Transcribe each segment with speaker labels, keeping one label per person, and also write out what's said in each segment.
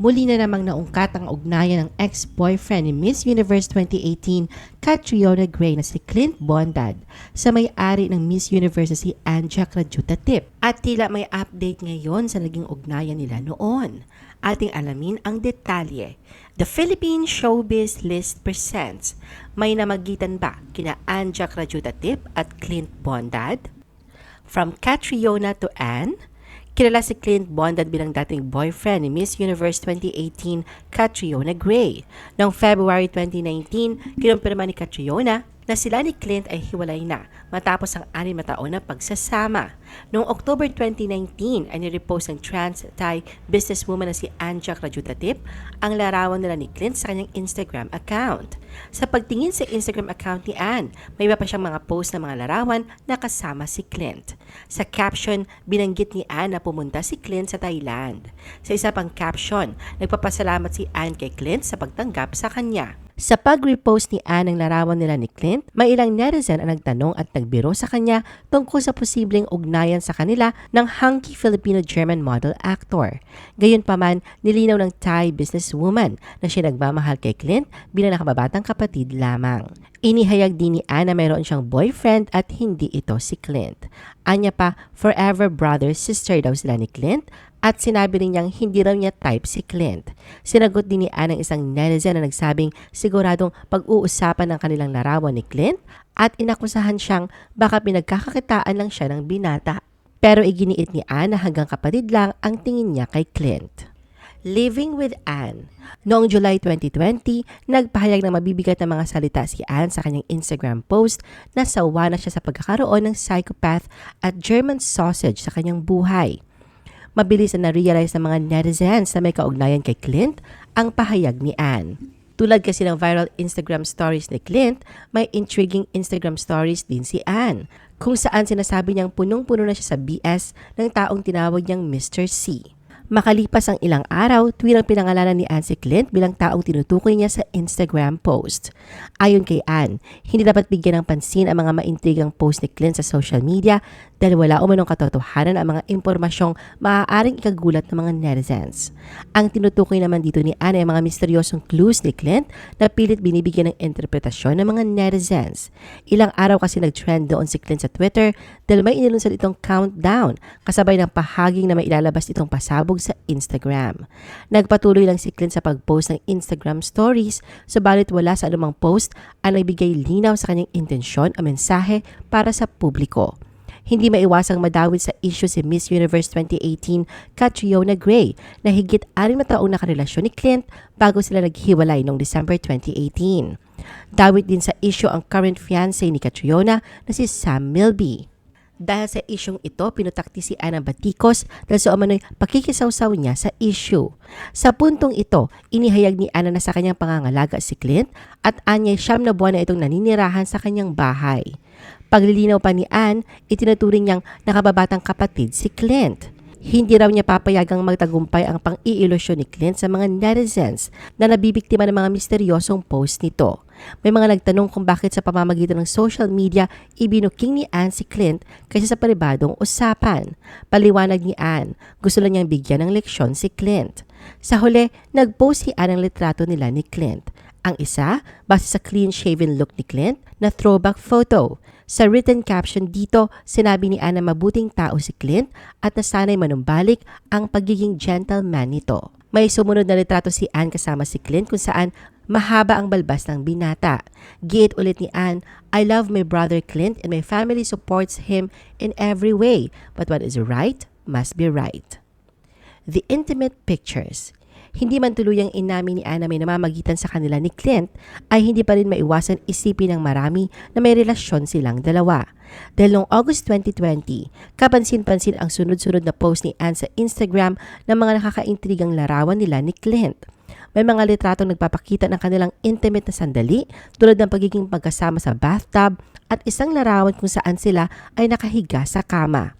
Speaker 1: Muli na namang naungkat ang ugnayan ng ex-boyfriend ni Miss Universe 2018 Catriona Gray na si Clint Bondad sa may-ari ng Miss Universe na si Anja Crajutatip. At tila may update ngayon sa naging ugnayan nila noon. Ating alamin ang detalye. The Philippine Showbiz List presents, may namagitan ba kina Anja Crajutatip at Clint Bondad? From Catriona to Anne? Kilala si Clint Bondad bilang dating boyfriend ni Miss Universe 2018 Catriona Gray. Noong February 2019, kinumpirma ni Catriona na sila ni Clint ay hiwalay na matapos ang 6 na taon na pagsasama. Noong October 2019 ay nirepost ng trans-Thai businesswoman na si Anja Crajutatip ang larawan nila ni Clint sa kanyang Instagram account. Sa pagtingin sa Instagram account ni Anne, may iba pa siyang mga post na mga larawan na kasama si Clint. Sa caption, binanggit ni Anne na pumunta si Clint sa Thailand. Sa isa pang caption, nagpapasalamat si Anne kay Clint sa pagtanggap sa kanya. Sa pag-repost ni Anne ng larawan nila ni Clint, may ilang netizen ang nagtanong at nagbiro sa kanya tungkol sa posibleng ugnayan sa kanila ng hunky Filipino-German model actor. Gayunpaman, nilinaw ng Thai businesswoman na siya nagmamahal kay Clint bilang nakababatang kapatid lamang. Inihayag din ni Anne na mayroon siyang boyfriend at hindi ito si Clint. Anya pa, forever brother-sister daw sila ni Clint at sinabi rin niyang hindi raw niya type si Clint. Sinagot din ni Anne ang isang netizen na nagsabing siguradong pag-uusapan ng kanilang larawan ni Clint at inakusahan siyang baka pinagkakakitaan lang siya ng binata. Pero iginiit ni Anne na hanggang kapatid lang ang tingin niya kay Clint. Living with Anne. Noong July 2020, nagpahayag ng mabibigat na mga salita si Anne sa kanyang Instagram post na sawa na siya sa pagkakaroon ng psychopath at German sausage sa kanyang buhay. Mabilis na na-realize ng mga netizens na may kaugnayan kay Clint ang pahayag ni Anne. Tulad kasi ng viral Instagram stories ni Clint, may intriguing Instagram stories din si Anne, kung saan sinasabi niyang punong-puno na siya sa BS ng taong tinawag niyang Mr. C. Makalipas ang ilang araw, tuwirang pinangalanan ni Anne si Clint bilang taong tinutukoy niya sa Instagram post. Ayon kay Anne, hindi dapat bigyan ng pansin ang mga maintrigang post ni Clint sa social media dahil wala umanong katotohanan ang mga impormasyong maaaring ikagulat ng mga netizens. Ang tinutukoy naman dito ni Anne ay mga misteryosong clues ni Clint na pilit binibigyan ng interpretasyon ng mga netizens. Ilang araw kasi nag-trend doon si Clint sa Twitter dahil may inilunsad itong countdown kasabay ng pahaging na may ilalabas itong pasabog sa Instagram. Nagpatuloy lang si Clint sa pag-post ng Instagram stories, subalit wala sa anumang post ang nagbigay linaw sa kanyang intensyon o mensahe para sa publiko. Hindi maiwasang madawit sa issue si Miss Universe 2018 Catriona Gray na higit 6 na taong nakarelasyon ni Clint bago sila naghiwalay noong December 2018. Dawit din sa issue ang current fiancé ni Catriona na si Sam Milby. Dahil sa isyong ito, pinutakti si Anne ng batikos dahil sa umano'y pakikisawsaw niya sa issue. Sa puntong ito, inihayag ni Anne na sa kanyang pangangalaga si Clint at anya'y 9 na buwan na itong naninirahan sa kanyang bahay. Paglilinaw pa ni Anne, itinuturing niyang nakababatang kapatid si Clint. Hindi raw niya papayagang magtagumpay ang pang-iilusyon ni Clint sa mga netizens na nabibiktima ng mga misteryosong post nito. May mga nagtanong kung bakit sa pamamagitan ng social media ibinuking ni Anne si Clint kaysa sa pribadong usapan. Paliwanag ni Anne, gusto lang niyang bigyan ng leksyon si Clint. Sa huli, nag-post si Anne ang litrato nila ni Clint. Ang isa, base sa clean-shaven look ni Clint na throwback photo. Sa written caption dito, sinabi ni Anne na mabuting tao si Clint at nasanay manumbalik ang pagiging gentleman nito. May sumunod na litrato si Anne kasama si Clint kung saan mahaba ang balbas ng binata. Giit ulit ni Anne, I love my brother Clint and my family supports him in every way, but what is right must be right. The intimate pictures. Hindi man tuluyang inamin ni Anne na may namamagitan sa kanila ni Clint, ay hindi pa rin maiwasan isipin ng marami na may relasyon silang dalawa. Dahil noong August 2020, kapansin-pansin ang sunod-sunod na post ni Anne sa Instagram ng mga nakakaintrigang larawan nila ni Clint. May mga litratong nagpapakita ng kanilang intimate na sandali tulad ng pagiging pagkasama sa bathtub at isang larawan kung saan sila ay nakahiga sa kama.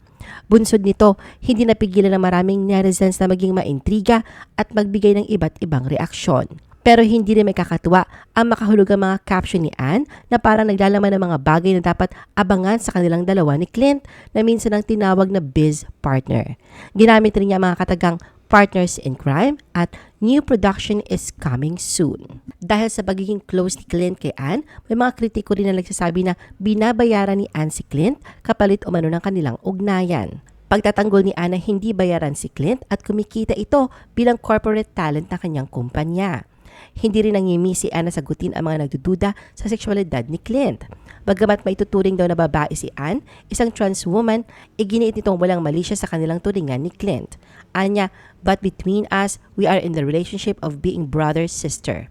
Speaker 1: Bunsod nito, hindi napigilan ng maraming netizens na maging maintriga at magbigay ng iba't ibang reaksyon. Pero hindi rin may kakatuwa ang makahulugang mga caption ni Anne na parang naglalaman ng mga bagay na dapat abangan sa kanilang dalawa ni Clint na minsan ang tinawag na biz partner. Ginamit rin niya mga katagang partners in crime at new production is coming soon. Dahil sa pagiging close ni Clint kay Ann, may mga kritiko rin na nagsasabi na binabayaran ni Ann si Clint kapalit umano ng kanilang ugnayan. Pagtatanggol ni Ann na hindi bayaran si Clint at kumikita ito bilang corporate talent ng kanyang kumpanya. Hindi rin nangimi si Ann na sagutin ang mga nagdududa sa sexualidad ni Clint. Bagamat maituturing daw na babae si Ann, isang trans woman, iginiit nitong walang mali siya sa kanilang turingan ni Clint. Anya, but between us, we are in the relationship of being brother-sister.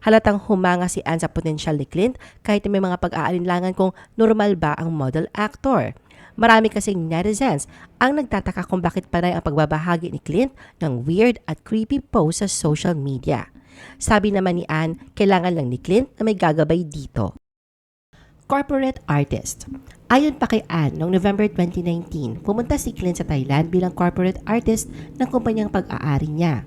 Speaker 1: Halatang humanga si Ann sa potensyal ni Clint kahit may mga pag-aalinlangan kung normal ba ang model actor. Marami kasing netizens ang nagtataka kung bakit panay ang pagbabahagi ni Clint ng weird at creepy posts sa social media. Sabi naman ni Ann, kailangan lang ni Clint na may gagabay dito. Corporate artist. Ayon pa kay Ann, noong November 2019, pumunta si Clint sa Thailand bilang corporate artist ng kumpanyang pag-aari niya.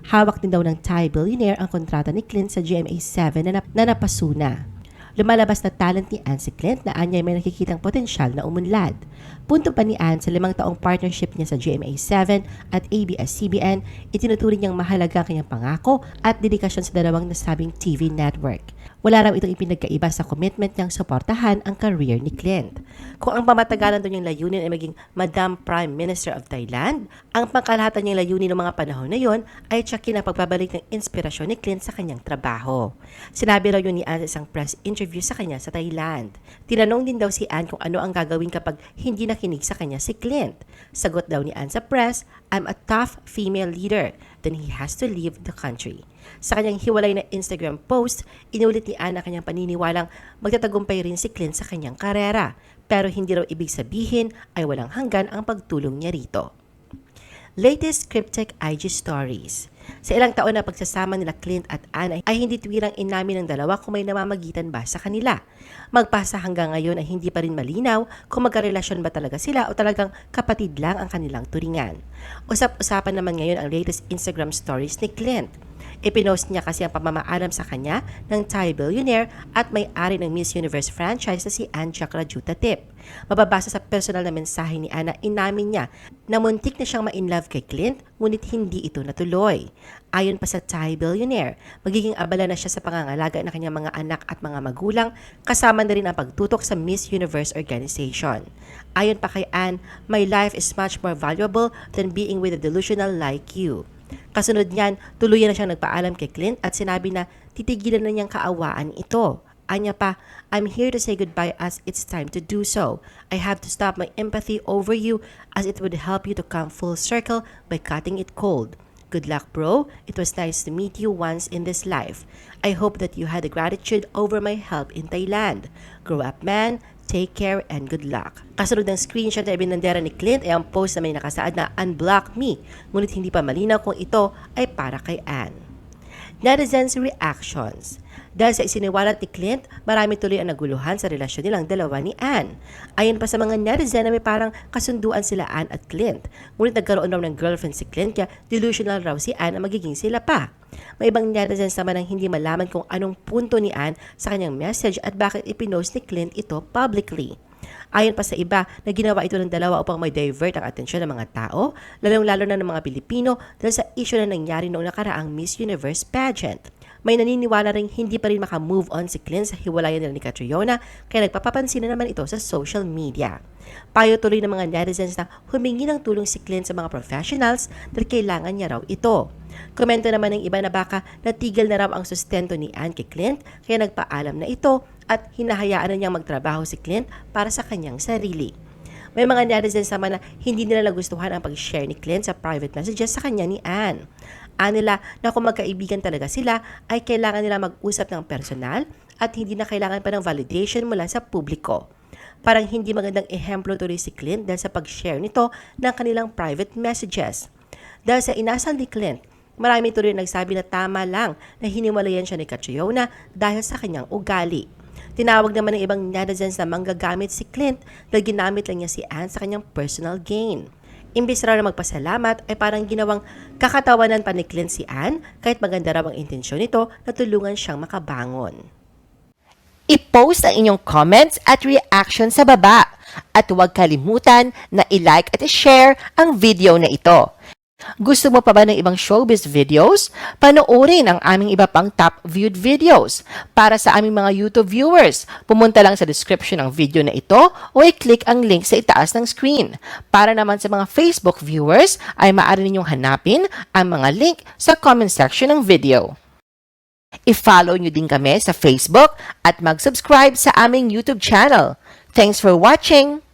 Speaker 1: Hawak din daw ng Thai billionaire ang kontrata ni Clint sa GMA7 na napasuna. Lumalabas na talent ni Ann si Clint na anya may nakikitang potensyal na umunlad. Punto pa ni Ann sa 5 taong partnership niya sa GMA7 at ABS-CBN, itinuturing niyang mahalaga ang kanyang pangako at dedikasyon sa dalawang nasabing TV network. Wala raw itong ipinagkaiba sa commitment niyang suportahan ang career ni Clint. Kung ang pamatagalan doon niyang layunin ay maging Madam Prime Minister of Thailand, ang pangkalahatan niyang layunin ng mga panahon na yon ay tsakin ang pagbabalik ng inspirasyon ni Clint sa kanyang trabaho. Sinabi raw yun ni Ann sa isang press interview sa kanya sa Thailand. Tinanong din daw si Ann kung ano ang gagawin kapag hindi nakinig sa kanya si Clint. Sagot daw ni Ann sa press, "I'm a tough female leader, then he has to leave the country." Sa kanyang hiwalay na Instagram post, inulit ni Ann ang kanyang paniniwalang magtatagumpay rin si Clint sa kanyang karera, pero hindi raw ibig sabihin ay walang hanggan ang pagtulong niya rito. Latest cryptic IG stories. Sa ilang taon na pagsasama nila Clint at Ann ay hindi tuwirang inamin ng dalawa kung may namamagitan ba sa kanila. Magpasa hanggang ngayon ay hindi pa rin malinaw kung magkarelasyon ba talaga sila o talagang kapatid lang ang kanilang turingan. Usap-usapan naman ngayon ang latest Instagram stories ni Clint. Ipinost niya kasi ang pamamaalam sa kanya ng Thai billionaire at may-ari ng Miss Universe franchise na si Ann Chakrajutatip. Mababasa sa personal na mensahe ni Ann na inamin niya na muntik na siyang ma-inlove kay Clint ngunit hindi ito natuloy. Ayon pa sa Thai billionaire, magiging abala na siya sa pangangalaga ng kanyang mga anak at mga magulang, kasama na rin ang pagtutok sa Miss Universe organization. Ayon pa kay Ann, "My life is much more valuable than being with a delusional like you." Kasunod niyan, tuluyan na siyang nagpaalam kay Clint at sinabi na titigilan na niyang kaawaan ito. Anya pa, "I'm here to say goodbye as it's time to do so. I have to stop my empathy over you as it would help you to come full circle by cutting it cold. Good luck, bro. It was nice to meet you once in this life. I hope that you had the gratitude over my help in Thailand. Grow up, man. Take care and good luck." Kasunod ng screenshot na ibinandera ni Clint ay ang post na may nakasaad na "Unblock me", ngunit hindi pa malinaw kung ito ay para kay Ann. Netizens' reactions. Dahil sa isiniwalat ni Clint, marami tuloy ang naguluhan sa relasyon nilang dalawa ni Ann. Ayon pa sa mga netizen na may parang kasunduan sila Ann at Clint. Ngunit nagkaroon raw ng girlfriend si Clint kaya delusional raw si Ann na magiging sila pa. May ibang netizens naman ang hindi malaman kung anong punto ni Ann sa kanyang message at bakit ipinost ni Clint ito publicly. Ayon pa sa iba na ginawa ito ng dalawa upang may divert ang atensyon ng mga tao, lalong-lalo na ng mga Pilipino dahil sa issue na nangyari noong nakaraang Miss Universe pageant. May naniniwala ring hindi pa rin makamove on si Clint sa hiwalayan nila ni Catriona kaya nagpapapansin na naman ito sa social media. Payo tuloy ng mga netizens na humingi ng tulong si Clint sa mga professionals dahil kailangan niya raw ito. Komento naman ng iba na baka natigil na raw ang sustento ni Ann kay Clint kaya nagpaalam na ito at hinahayaan na niyang magtrabaho si Clint para sa kanyang sarili. May mga netizens naman na hindi nila nagustuhan ang pag-share ni Clint sa private messages sa kanya ni Ann. Nila na kung magkaibigan talaga sila ay kailangan nila mag-usap ng personal at hindi na kailangan pa ng validation mula sa publiko. Parang hindi magandang ehemplo tuloy si Clint dahil sa pag-share nito ng kanilang private messages. Dahil sa inasal ni Clint, marami tuloy nagsabi na tama lang na hiniwalayan siya ni Catriona dahil sa kanyang ugali. Tinawag naman ng ibang netizens na manggagamit si Clint dahil ginamit lang niya si Ann sa kanyang personal gain. Imbis raw na magpasalamat ay parang ginawang kakatawanan pa ni Clint si Ann kahit maganda raw ang intensyon nito na tulungan siyang makabangon. I-post ang inyong comments at reaction sa baba at huwag kalimutan na i-like at i-share ang video na ito. Gusto mo pa ba ng ibang showbiz videos? Panoorin ang aming iba pang top viewed videos. Para sa aming mga YouTube viewers, pumunta lang sa description ng video na ito o i-click ang link sa itaas ng screen. Para naman sa mga Facebook viewers, ay maaari ninyong hanapin ang mga link sa comment section ng video. I-follow nyo din kami sa Facebook at mag-subscribe sa aming YouTube channel. Thanks for watching!